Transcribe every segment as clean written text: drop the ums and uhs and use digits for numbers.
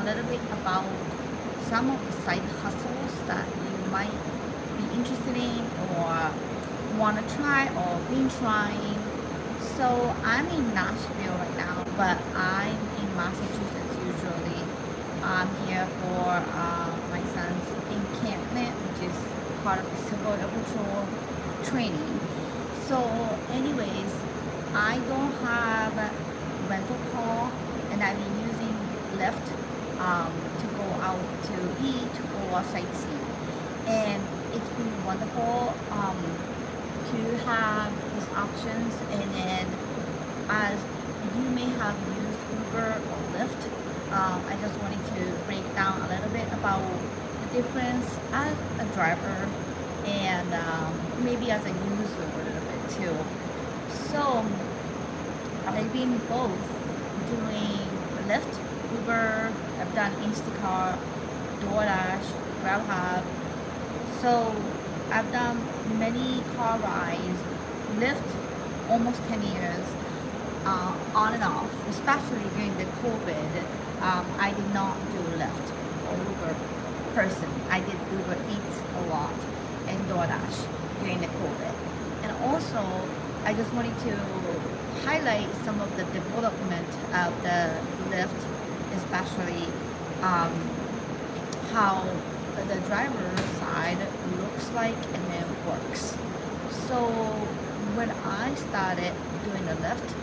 little bit about some of the side hustles that you might be interested in or want to try or been trying. So I'm in Nashville right now, but I'm in Massachusetts usually. I'm here for my son's encampment, which is part of the Civil Air Patrol training. So anyways, I don't have a rental car and I've been using Lyft to go out to eat or sightsee. And it's been wonderful to have these options. And then as you may have used Uber or Lyft, I just wanted to break down a little bit about the difference as a driver and maybe as a user a little bit too. So I've been both doing Lyft, Uber, I've done Instacart, DoorDash, GrabHub. So I've done many car rides, Lyft almost 10 years, on and off, especially during the COVID. I did not do Lyft or Uber person. I did Uber Eats a lot and DoorDash during the COVID. And also, I just wanted to highlight some of the development of the Lyft, especially how the driver side looks like and then works. So when I started doing the Lyft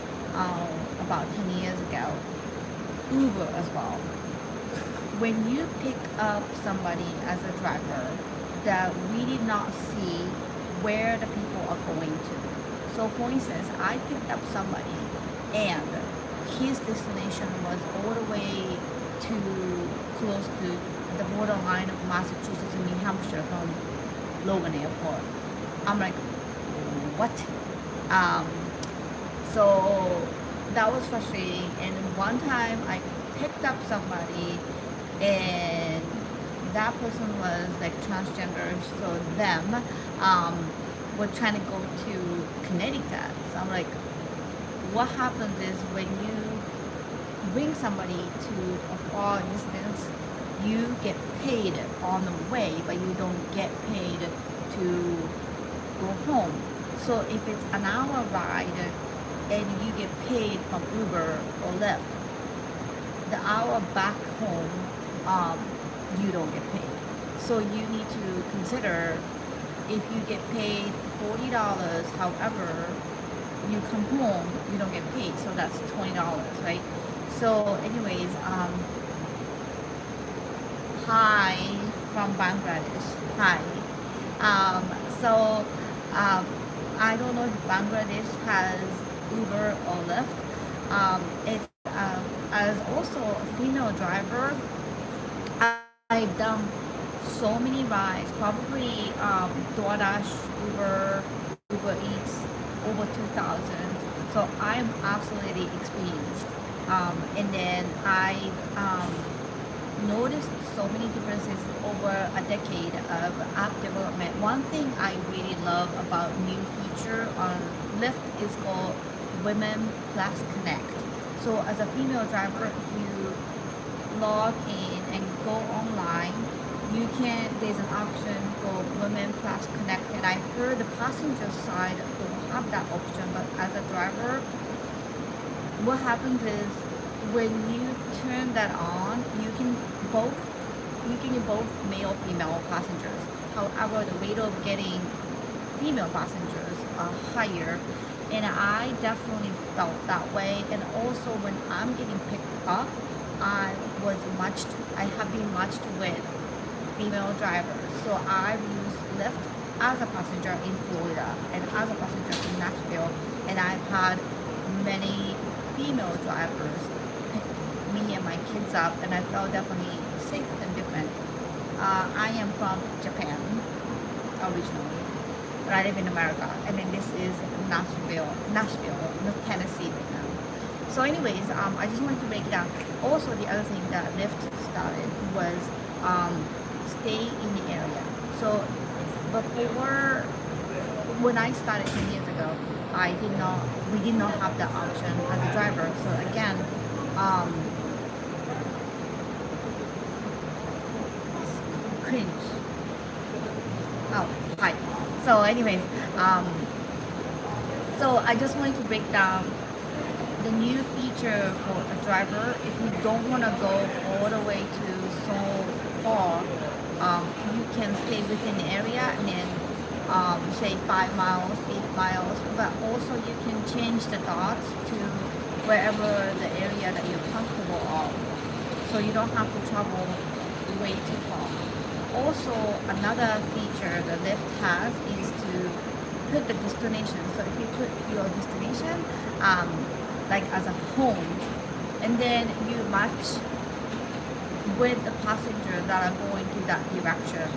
about 10 years ago, Uber as well, when you pick up somebody as a driver that we did not see where the people are going to. So for instance, I picked up somebody and his destination was all the way to close to the borderline of Massachusetts and New Hampshire from Logan Airport. I'm like, what? So that was frustrating. And one time I picked up somebody and that person was like transgender, so them were trying to go to Connecticut. So I'm like, what happens is when you bring somebody to a far distance, you get paid on the way, but you don't get paid to go home. So if it's an hour ride and you get paid from Uber or Lyft, the hour back home, you don't get paid. So you need to consider if you get paid $40, however, you come home, you don't get paid. So that's $20, right? So anyways, hi from Bangladesh. Hi. So I don't know if Bangladesh has Uber or Lyft. It's as also a female driver, I've done so many rides, probably DoorDash, Uber Eats, over 2,000. So I'm absolutely experienced. And then I noticed so many differences over a decade of app development. One thing I really love about new feature on Lyft is called Women Plus Connect. So as a female driver, if you log in and go online, there's an option called Women Plus Connect, and I heard the passenger side don't have that option, but as a driver, what happens is when you turn that on, you can get both male female passengers. However, the rate of getting female passengers are higher, and I definitely felt that way. And also when I'm getting picked up, I have been matched with female drivers. So I've used Lyft as a passenger in Florida and as a passenger in Nashville, and I've had many female drivers pick me and my kids up, and I felt definitely safe and different. I am from Japan originally, but I live in America, and then this is Nashville, Tennessee right now. So anyways, I just wanted to break it down. Also, the other thing that Lyft started was stay in the area. So before, when I started 10 years ago, we did not have that option as a driver. So again, cringe. Oh, hi. So anyways, um, so I just wanted to break down the new feature for a driver. If you don't want to go all the way to so far, you can stay within the area and then say 5 miles, 8 miles, but also you can change the dots to wherever the area that you're comfortable of. So you don't have to travel way too far. Also, another feature the Lyft has is to put the destination. So if you put your destination um, like as a home, and then you match with the passenger that are going to that direction.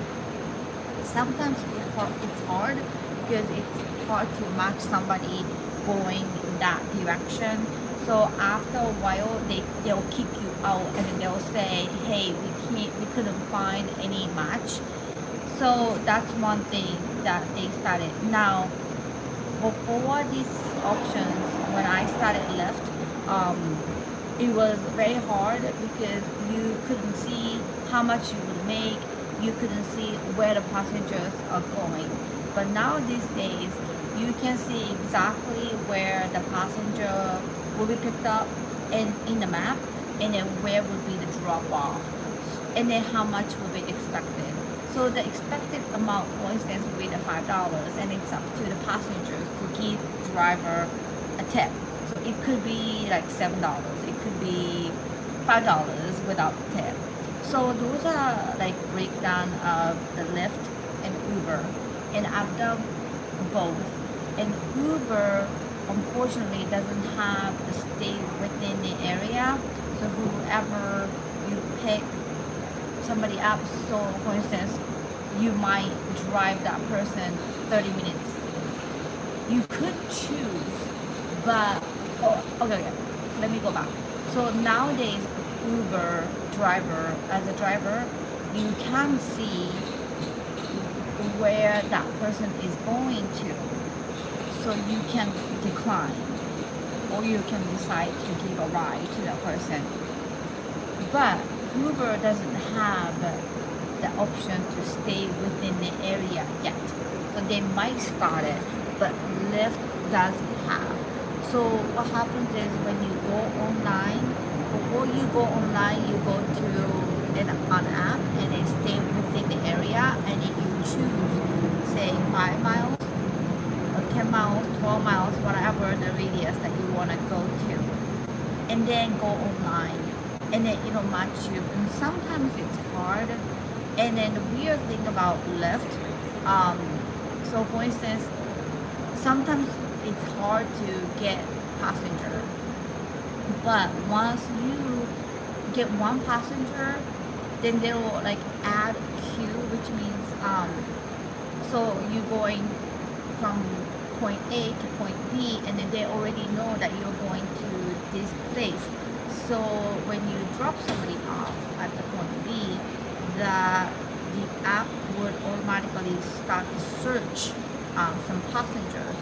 Sometimes it's hard because it's hard to match somebody going in that direction. So after a while, they'll kick you out and then they'll say, "Hey, we couldn't find any match." So that's one thing that they started. Now, before these options, when I started Lyft, it was very hard because you couldn't see how much you would make. You couldn't see where the passengers are going. But now these days, you can see exactly where the passenger will be picked up in the map, and then where would be the drop off, and then how much will be expected. So the expected amount, for instance, will be the $5, and it's up to the passengers to give driver a tip. So it could be like $7. It could be $5 without tip. So those are like breakdown of the Lyft and Uber, and I've done both. And Uber unfortunately doesn't have the stay within the area. So whoever you pick somebody up, so for instance, you might drive that person 30 minutes. You could choose, but okay, let me go back. So nowadays, Uber driver, as a driver, you can see where that person is going to, so you can decline, or you can decide to give a ride to that person. But Uber doesn't have the option to stay within the area yet. So they might start it, but Lyft doesn't have. So what happens is when you go online, before you go online, you go to an app and then stay within the area, and then you choose, say, 5 miles, or 10 miles, 12 miles, whatever the radius that you want to go to, and then go online, and then it'll match you. And sometimes it's hard. And then the weird thing about Lyft, so for instance, sometimes it's hard to get passenger, but once you get one passenger, then they'll like add queue, which means so you're going from point A to point B, and then they already know that you're going to this place. So when you drop somebody off at the point B, the app would automatically start to search some passengers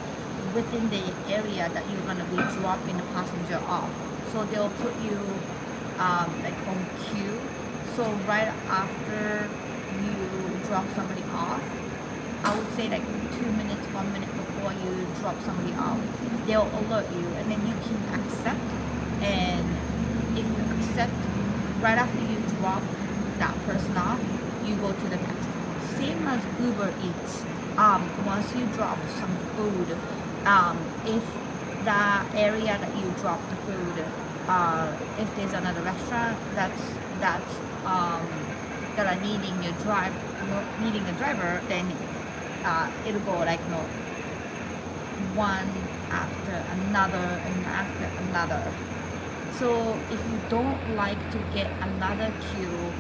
within the area that you're going to be dropping the passenger off. So they'll put you like on queue. So right after you drop somebody off, I would say like 2 minutes, 1 minute before you drop somebody off, they'll alert you, and then you can accept. And if you accept, right after you drop that person off, you go to the next. Same as Uber Eats. Once you drop some food, if the area that you drop the food, if there's another restaurant that are needing a driver, then it'll go like one after another and after another. So if you don't like to get another queue,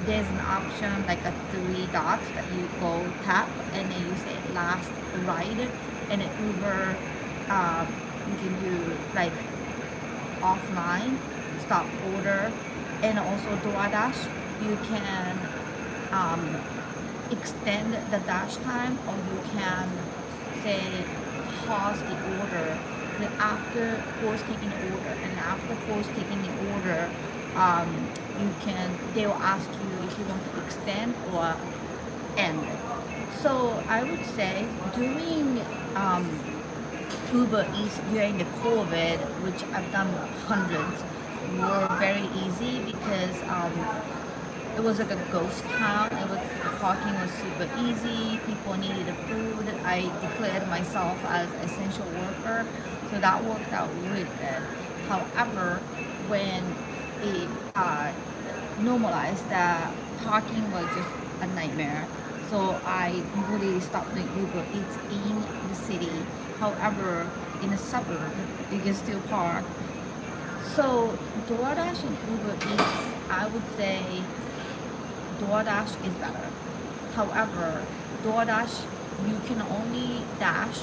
there's an option like a 3 dots that you go tap, and then you say last ride, and then Uber, you can do like offline stop order, and also DoorDash, you can extend the dash time, or you can say pause the order. Then after post taking the order, and after post taking the order, they will ask you if you want to extend or end. So I would say doing Uber Eats during the COVID, which I've done hundreds, were very easy because it was like a ghost town. Parking was super easy. People needed the food. I declared myself as essential worker, so that worked out really good. However, when it normalized, that parking was just a nightmare. So I completely stopped doing Uber Eats in the city. However, in the suburb, you can still park. So DoorDash and Uber Eats, I would say DoorDash is better. However, DoorDash, you can only dash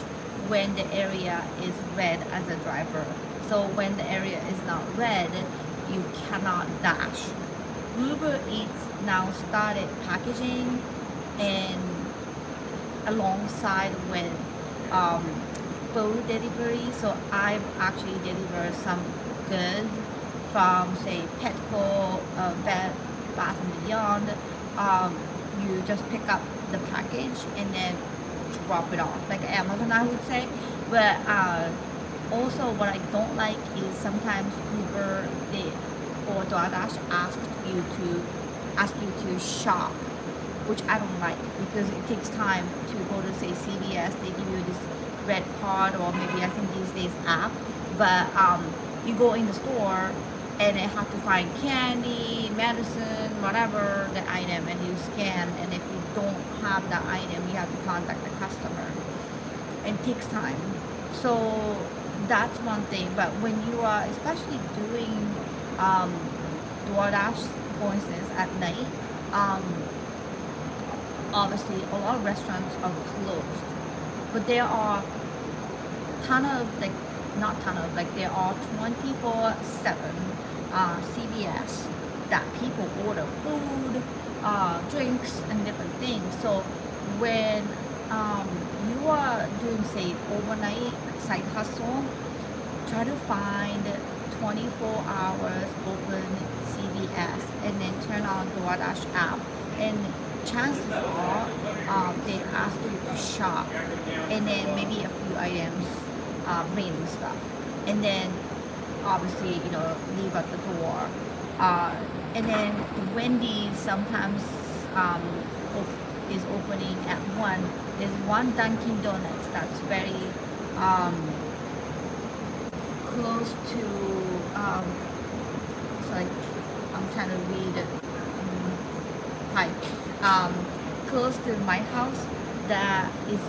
when the area is red as a driver. So when the area is not red, you cannot dash. Uber Eats now started packaging and alongside with um, food delivery. So I've actually delivered some goods from say Petco, Bed Bath and Beyond. You just pick up the package and then drop it off, like Amazon, I would say. But also, what I don't like is sometimes or DoorDash ask you to shop, which I don't like because it takes time to go to say CVS. They give you this red card or maybe I think these days app, but you go in the store and they have to find candy, medicine, whatever the item, and you scan. And if you don't have that item, you have to contact the customer. And it takes time. So that's one thing. But when you are especially doing DoorDash, for instance, at night, obviously a lot of restaurants are closed. But there are there are 24/7 CVS that people order food, drinks, and different things. So when you are doing say overnight side hustle, try to find 24 hours open CVS and then turn on DoorDash app, and chances are they ask you to shop and then maybe a few items, random stuff, and then obviously leave at the door. And then Wendy's sometimes is opening at 1. There's one Dunkin' Donuts that's very close to it's like I'm trying to read it. Hi. Close to my house that is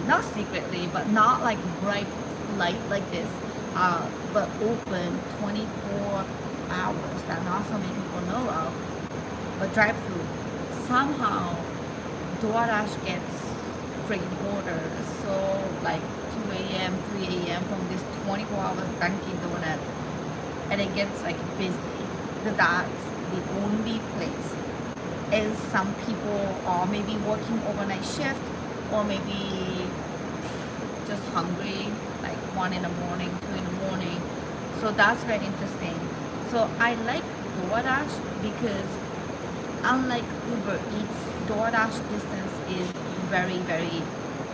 not secretly, but not like bright light like this, but open 24 hours that not so many people know of, but drive through. Somehow DoorDash gets freaking orders, so like 2 a.m., 3 a.m. from this 24 hours Dunkin' Donut, and it gets like busy. That's the only place. Is some people are maybe working overnight shift or maybe just hungry, like 1 in the morning, 2 in the morning. So that's very interesting. So I like DoorDash because unlike Uber Eats, DoorDash distance is very, very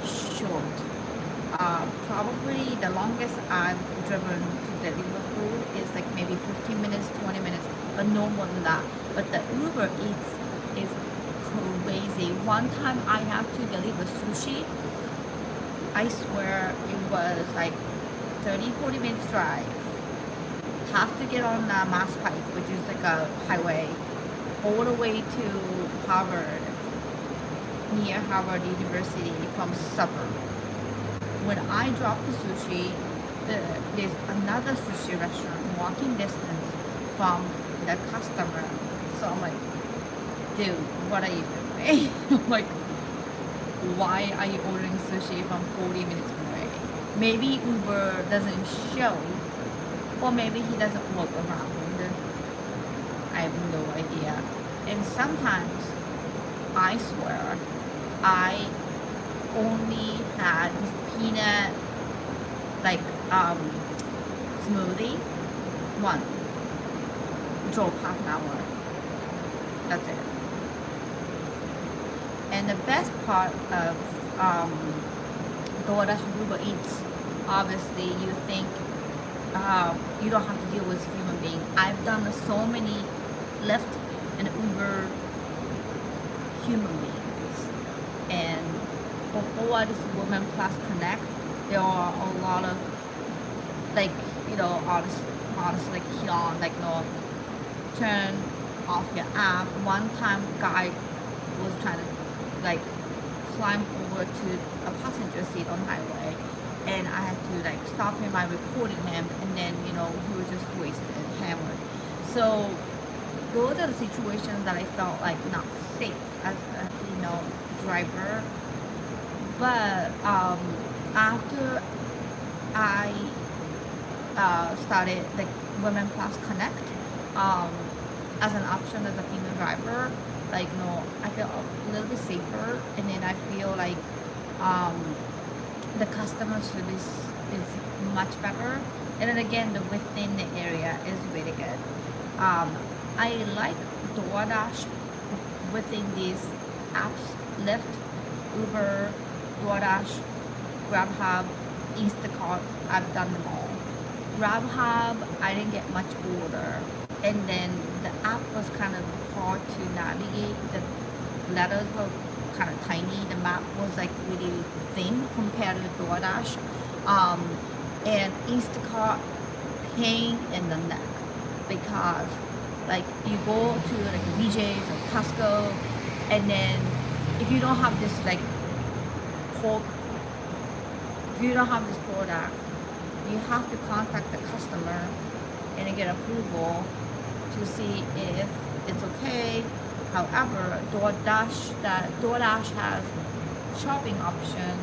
short. Probably the longest I've driven to deliver food is like maybe 15 minutes, 20 minutes, but no more than that. But the Uber Eats is crazy. One time I have to deliver sushi. I swear it was like 30-40 minutes drive. Have to get on Mass Pike, which is like a highway, all the way to Harvard, near Harvard University from suburb. When I drop the sushi, there's another sushi restaurant walking distance from the customer. So I'm like, dude, what are you doing? I'm like, why are you ordering sushi from 40 minutes away? Maybe Uber doesn't show, or maybe he doesn't work around. I have no idea. And sometimes, I swear, I only had this peanut like smoothie, one. drove half an hour. That's it. And the best part of DoorDash and Uber Eats, obviously, you think you don't have to deal with human being. I've done so many Lyft and Uber human beings, and before this Women Plus Connect, there are a lot of like honestly like Hyun, like turn off your app. One time, guy was trying to like climb over to a passenger seat on highway, and I had to like stop him by reporting him, and then he was just wasted, hammered. So those are the situations that I felt like not safe as a driver. But after I started like Women Plus Connect as an option as a female driver, like I feel a little bit safer, and then I feel like the customer service is much better, and then again the within the area is really good. I like DoorDash within these apps: Lyft, Uber, DoorDash, GrabHub, Instacart. I've done them all. GrabHub, I didn't get much order, and then the app was kind of hard to navigate. The letters were kind of tiny. The map was like really thin compared to DoorDash. And Instacart, pain in the neck, because like you go to like BJ's or Costco, and then if you don't have this like pork, if you don't have this product, you have to contact the customer and get approval to see if it's okay. However, DoorDash has shopping option,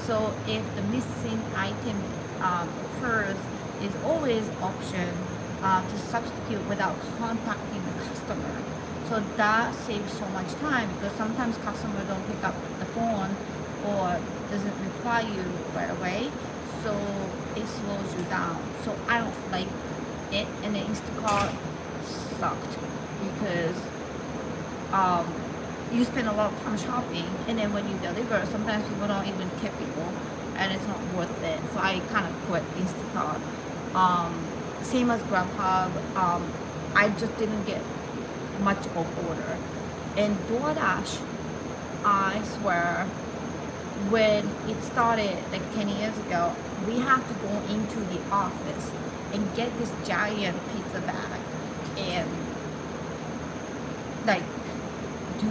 so if the missing item occurs, is always option to substitute without contacting the customer. So that saves so much time, because sometimes customers don't pick up the phone or doesn't reply you right away, so it slows you down. So I don't like it, and the Instacart sucked because you spend a lot of time shopping, and then when you deliver, sometimes people don't even tip people, and it's not worth it. So I kind of quit Instacart. Same as GrabHub. I just didn't get much of order. And DoorDash, I swear, when it started like 10 years ago, we have to go into the office and get this giant pizza bag and like do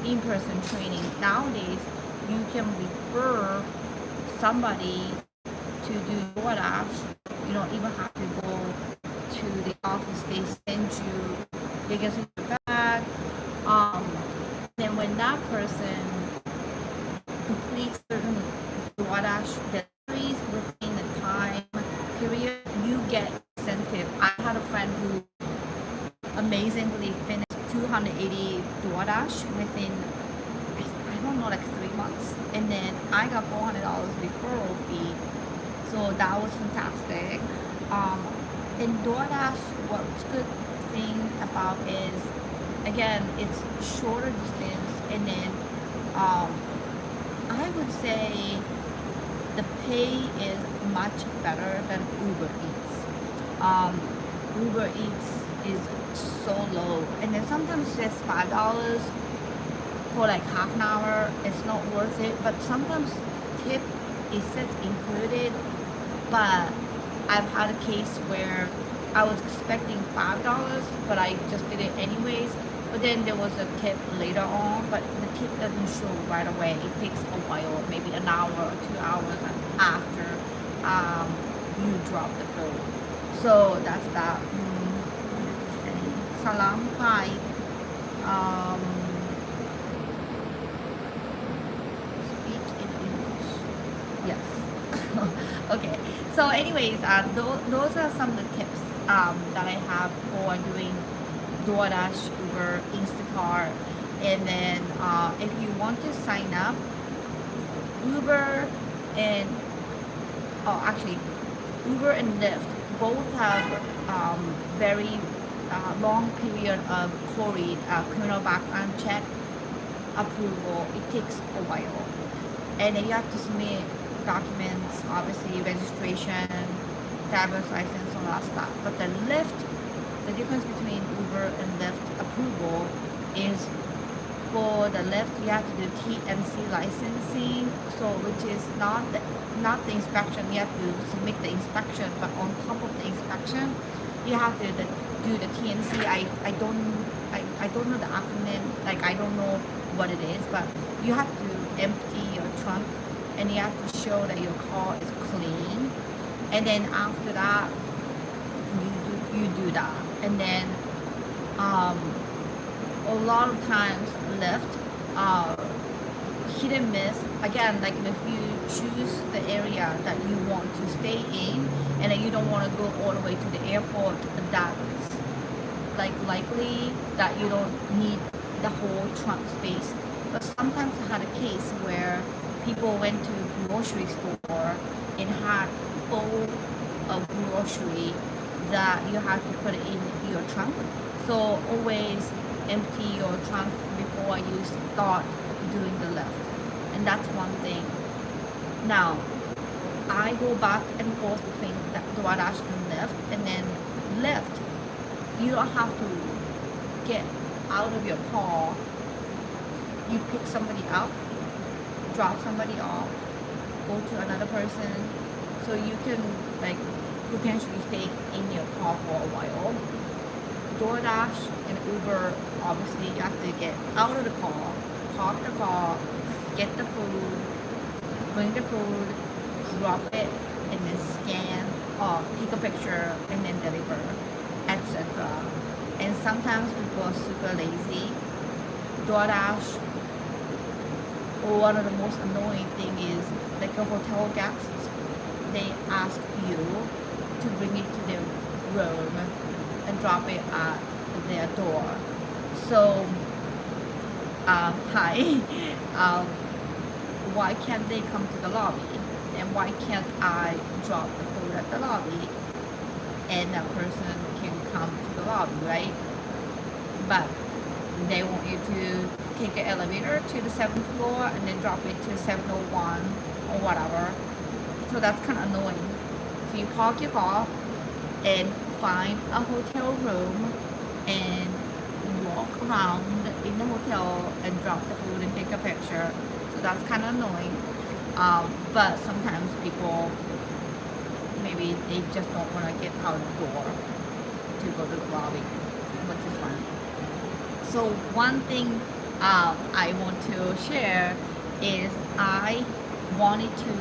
in-person training. Nowadays, you can refer somebody to do DoorDash. You don't even have to go to the office. They send you, they get your bag. Then when that person completes certain DoorDash deliveries within the time period, you get incentive. I had a friend who amazingly finished 280 DoorDash within, I don't know, like 3 months, and then I got $400 referral fee, so that was fantastic. In DoorDash, what's good thing about is, again, it's shorter distance, and then I would say the pay is much better than Uber Eats. Uber Eats is so low, and then sometimes it's just $5 for like half an hour. It's not worth it, but sometimes tip is included. But I've had a case where I was expecting $5, but I just did it anyways. But then there was a tip later on, but the tip doesn't show right away. It takes a while, maybe an hour or 2 hours after you drop the food. So that's that. Salam, hi. Speak in English. Yes. Okay. So anyways, those are some of the tips that I have for doing DoorDash, Uber, Instacart. And then if you want to sign up, Uber and Uber and Lyft both have very long period of criminal background check approval. It takes a while, and then you have to submit documents, obviously registration, driver's license, all that stuff. But the difference between Uber and Lyft approval is for the Lyft you have to do TNC licensing, so which is not the inspection. You have to submit the inspection, but on top of the inspection, you have to do the TNC. I don't know the acronym, like I don't know what it is, but you have to empty your trunk and you have to show that your car is clean, and then after that you do that, and then a lot of times Lyft hit and miss again, like if you choose the area that you want to stay in and then you don't want to go all the way to the airport, that's like likely that you don't need the whole trunk space. But sometimes I had a case where people went to grocery store and had full of grocery that you have to put it in your trunk. So always empty your trunk before you start doing the lift, and that's one thing. Now I go back and forth between the DoorDash and Lyft, and then Lyft you don't have to get out of your car. You pick somebody up, drop somebody off, go to another person, so you can like potentially stay in your car for a while. DoorDash and Uber, obviously you have to get out of the car, park the car, get the food, bring the food, drop it, and then scan or take a picture and then deliver, etc. And sometimes people are super lazy. DoorDash, one of the most annoying thing is like a hotel guests, they ask you to bring it to their room and drop it at their door. So hi, why can't they come to the lobby, and why can't I drop the food at the lobby and that person can come to the lobby, right? But they want you to take an elevator to the 7th floor and then drop it to 701 or whatever. So that's kind of annoying. So you park your car and find a hotel room and walk around in the hotel and drop the food and take a picture. So that's kind of annoying. But sometimes people, maybe they just don't want to get out the door to go to the lobby, which is fine. So one thing I want to share is I wanted to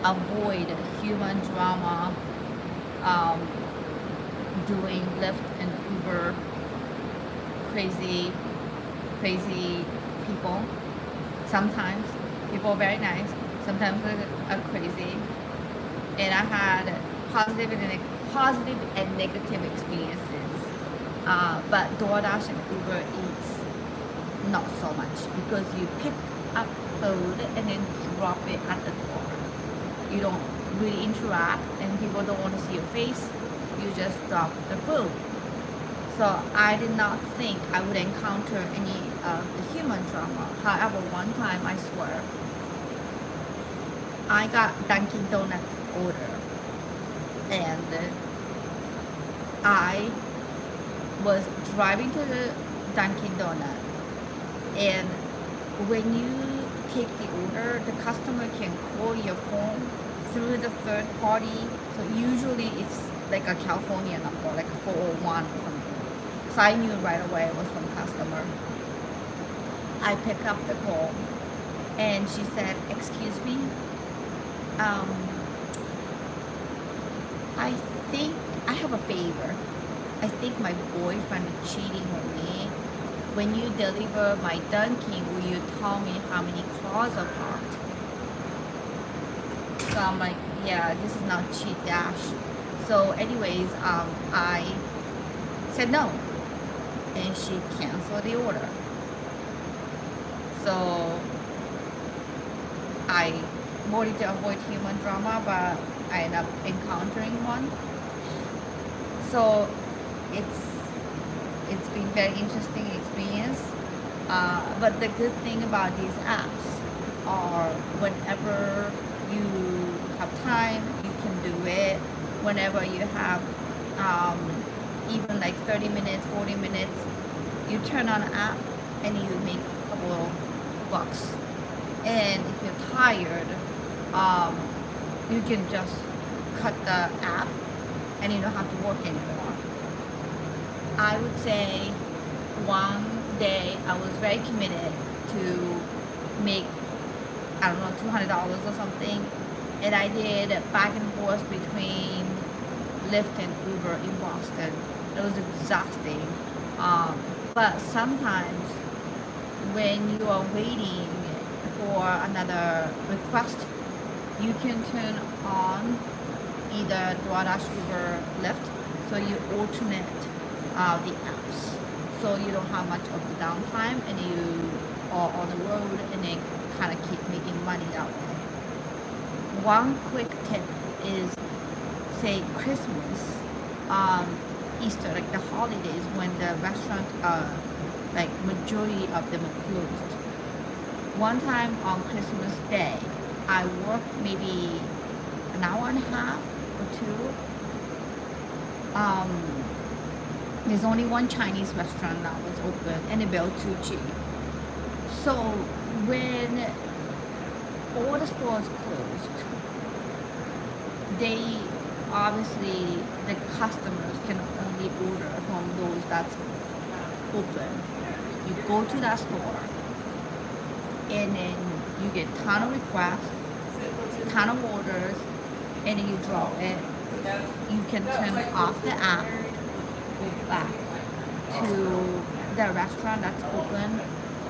avoid human drama doing Lyft and Uber, crazy people. Sometimes people are very nice, sometimes are crazy, and I had positive and negative experiences. But DoorDash and Uber Eats, not so much, because you pick up food and then drop it at the door. You don't really interact, and people don't want to see your face. You just drop the food. So I did not think I would encounter any of the human drama. However, one time, I swear, I got Dunkin' Donut order, and I was driving to the Dunkin' Donut, and when you take the order, the customer can call your phone through the third party. So usually it's like a California number, like 401 or something. So I knew right away it was from customer. I pick up the call and she said, "Excuse me, I think I have a favor. I think my boyfriend is cheating on me. When you deliver my Dunkin', will you tell me how many cars are parked?" So I'm like, yeah, this is not cheat dash. So anyways, I said no, and she canceled the order. So I wanted to avoid human drama, but I ended up encountering one. So it's it's been very interesting experience. But the good thing about these apps are whenever you have time, you can do it. Whenever you have um, even like 30 minutes, 40 minutes, you turn on an app and you make a couple of bucks. And if you're tired, um, you can just cut the app and you don't have to work anymore. I would say one day I was very committed to make, I don't know, $200 or something. And I did back and forth between Lyft and Uber in Boston. It was exhausting. But sometimes when you are waiting for another request, you can turn on either DoorDash, Uber, Lyft, so you alternate the apps, so you don't have much of the downtime and you are on the road and then kind of keep making money that way. One quick tip is, say Christmas, Easter, like the holidays when the restaurants are like majority of them are closed. One time on Christmas Day, I worked maybe an hour and a half or two. There's only one Chinese restaurant that was open and it built too cheap. So when all the stores closed, they obviously, the customers can only order from those that's open. You go to that store and then you get ton of requests, ton of orders, and then you draw it. You can turn off the app, go back to the restaurant that's open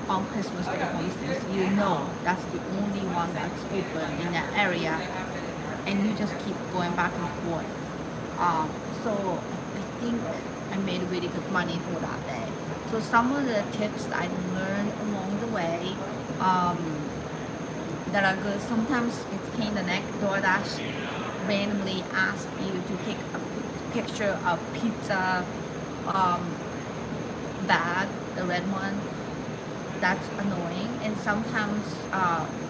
on Christmas Day, for instance. You know that's the only one that's open in that area, and you just keep going back and forth. So I think I made really good money for that day. So some of the tips that I learned along the way that are good. Sometimes it's pain in the neck. DoorDash randomly ask you to take a picture of pizza bag, the red one. That's annoying. And sometimes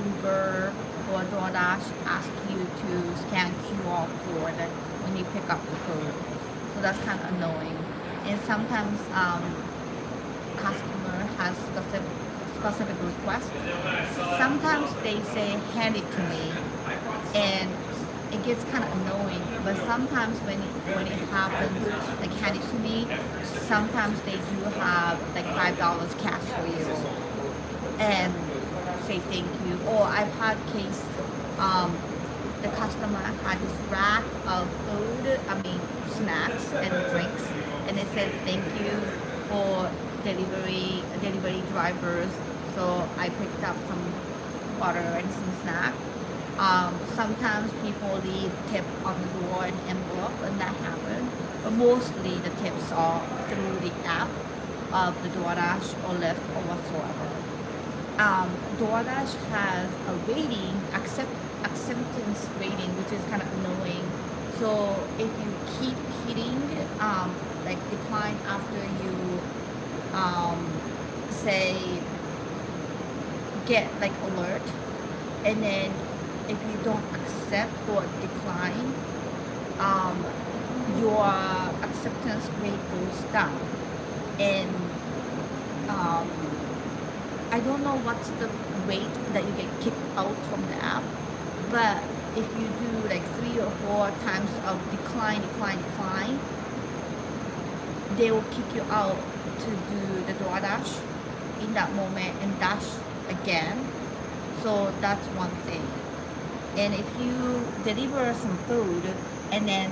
Uber or DoorDash ask you to scan QR code when you pick up the food. So that's kind of annoying. And sometimes customer has specific request. Sometimes they say hand it to me, and it gets kind of annoying. But sometimes when it happens, like hand it to me, sometimes they do have like $5 cash for you and say thank you. Or I've had case the customer had this rack of food, snacks and drinks, and it said thank you for delivery drivers. So I picked up some water and some snack. Sometimes people leave tip on the door and envelope, and that happens. But mostly the tips are through the app of the DoorDash or Lyft or whatsoever. DoorDash has a rating, acceptance rating, which is kind of annoying. So if you keep hitting like decline after you say get like alert, and then if you don't accept or decline, your acceptance rate goes down. And I don't know what's the rate that you get kicked out from the app, but if you do like 3 or 4 times of decline, they will kick you out to do the DoorDash in that moment and dash again. So that's one thing. And if you deliver some food and then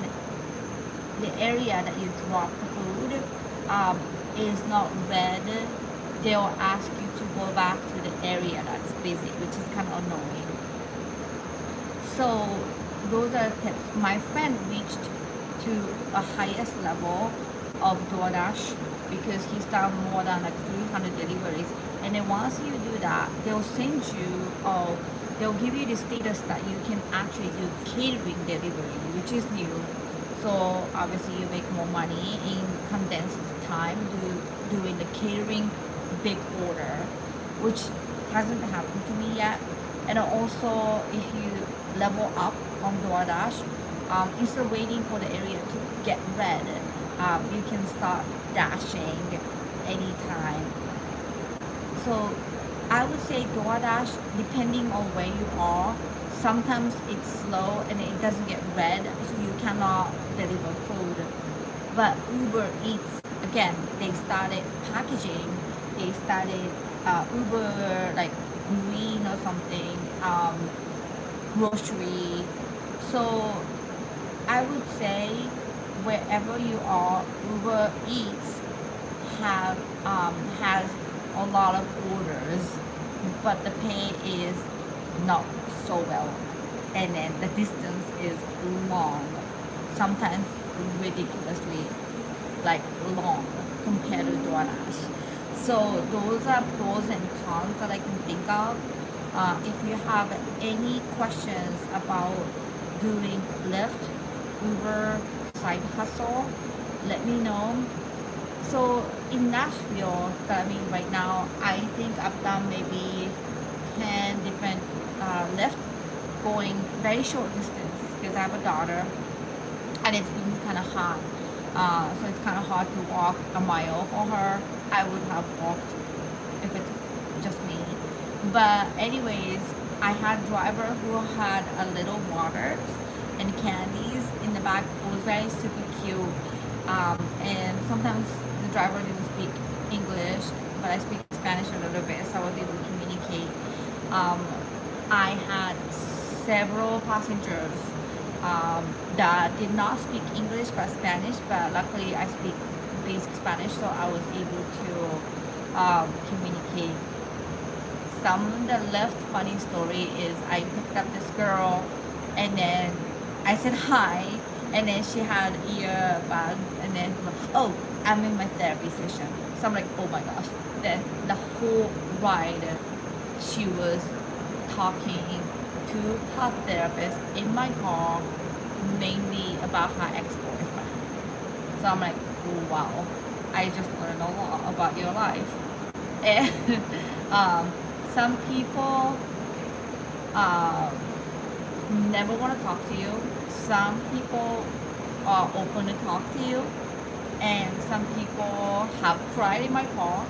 the area that you drop the food is not red, they'll ask you to go back to the area that's busy, which is kind of annoying. So those are tips. My friend reached to a highest level of DoorDash because he's done more than like 300 deliveries. And then once you do that, they'll send you, they'll give you the status that you can actually do catering delivery, which is new. So obviously you make more money in condensed time. time doing the catering big order, which hasn't happened to me yet. And also, if you level up on DoorDash, instead of waiting for the area to get red, you can start dashing anytime. So I would say DoorDash, depending on where you are, sometimes it's slow and it doesn't get red, so you cannot deliver food. But Uber Eats, again, they started packaging. They started Uber like green or something, grocery. So I would say wherever you are, Uber Eats has a lot of orders, but the pay is not so well, and then the distance is long, sometimes ridiculously like long compared to DoorDash. So those are pros and cons that I can think of. If you have any questions about doing Lyft, Uber, side hustle, let me know. So in Nashville, I mean right now, I think I've done maybe 10 different Lyft going very short distance because I have a daughter and it's been kind of hot. So it's kind of hard to walk a mile for her. I would have walked if it's just me. But anyways, I had a driver who had a little waters and candies in the back. It was very super cute. And sometimes the driver didn't speak English, but I speak Spanish a little bit, so I was able to communicate. I had several passengers that did not speak English but Spanish, but luckily I speak basic Spanish, so I was able to communicate. Some of the left funny story is I picked up this girl and then I said hi, and then she had earbuds, and then oh, I'm in my therapy session. So I'm like, oh my gosh. Then the whole ride she was talking to her therapist in my car, mainly about her ex-boyfriend. So I'm like, oh, wow, I just learned a lot about your life. And some people never want to talk to you. Some people are open to talk to you, and some people have cried in my car,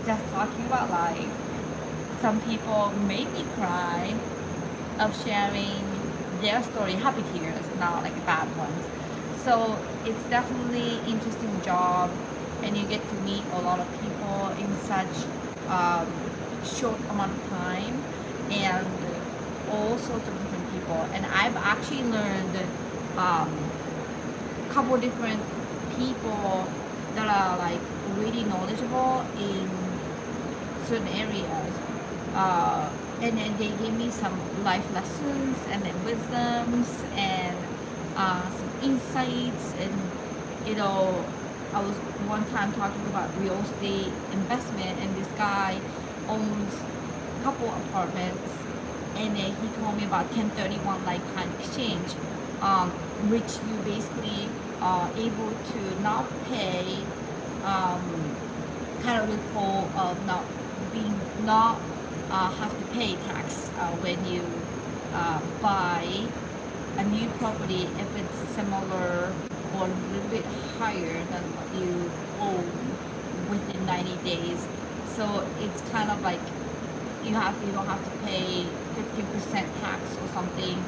just talking about life. Some people made me cry of sharing their story, happy tears, not like bad ones. So it's definitely interesting job, and you get to meet a lot of people in such short amount of time, and all sorts of different people. And I've actually learned a couple different people that are like really knowledgeable in certain areas. And then they gave me some life lessons and then wisdoms and some insights. And you know, I was one time talking about real estate investment, and this guy owns a couple apartments, and then he told me about 1031 lifetime exchange, which you basically are able to not pay kind of loophole of not have to pay tax when you buy a new property if it's similar or a little bit higher than what you own within 90 days. So it's kind of like you don't have to pay 50% tax or something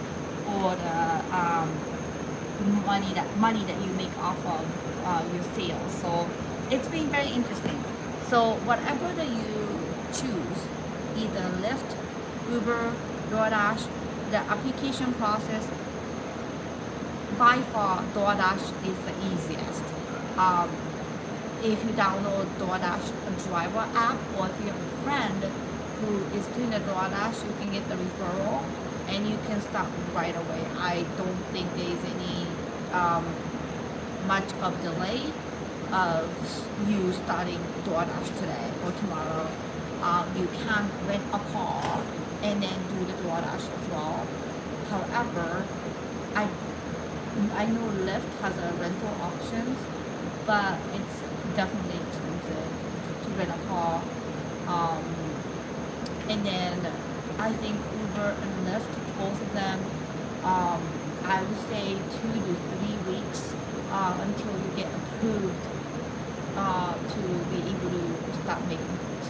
for the money that you make off of your sales. So it's been very interesting. So whatever that you choose, either Lyft, Uber, DoorDash, the application process, by far DoorDash is the easiest. If you download DoorDash driver app, or if you have a friend who is doing the DoorDash, you can get the referral and you can start right away. I don't think there's any much of delay of you starting DoorDash today or tomorrow. You can rent a car and then do the DoorDash as well. However, I know Lyft has a rental options, but it's definitely expensive to rent a car. Um, and then I think Uber and Lyft, both of them, um, I would say 2 to 3 weeks until you get approved to be able to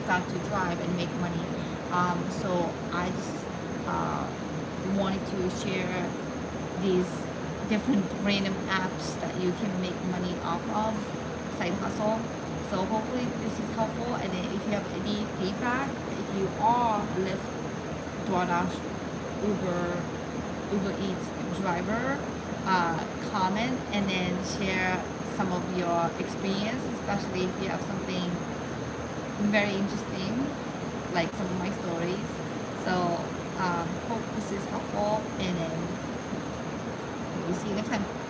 start to drive and make money. So I just wanted to share these different random apps that you can make money off of, side hustle. So hopefully this is helpful. And then if you have any feedback, if you are Lyft, DoorDash, Uber, Uber Eats driver, comment and then share some of your experience, especially if you have something very interesting, like some of my stories. So hope this is helpful, and then we'll see you next time.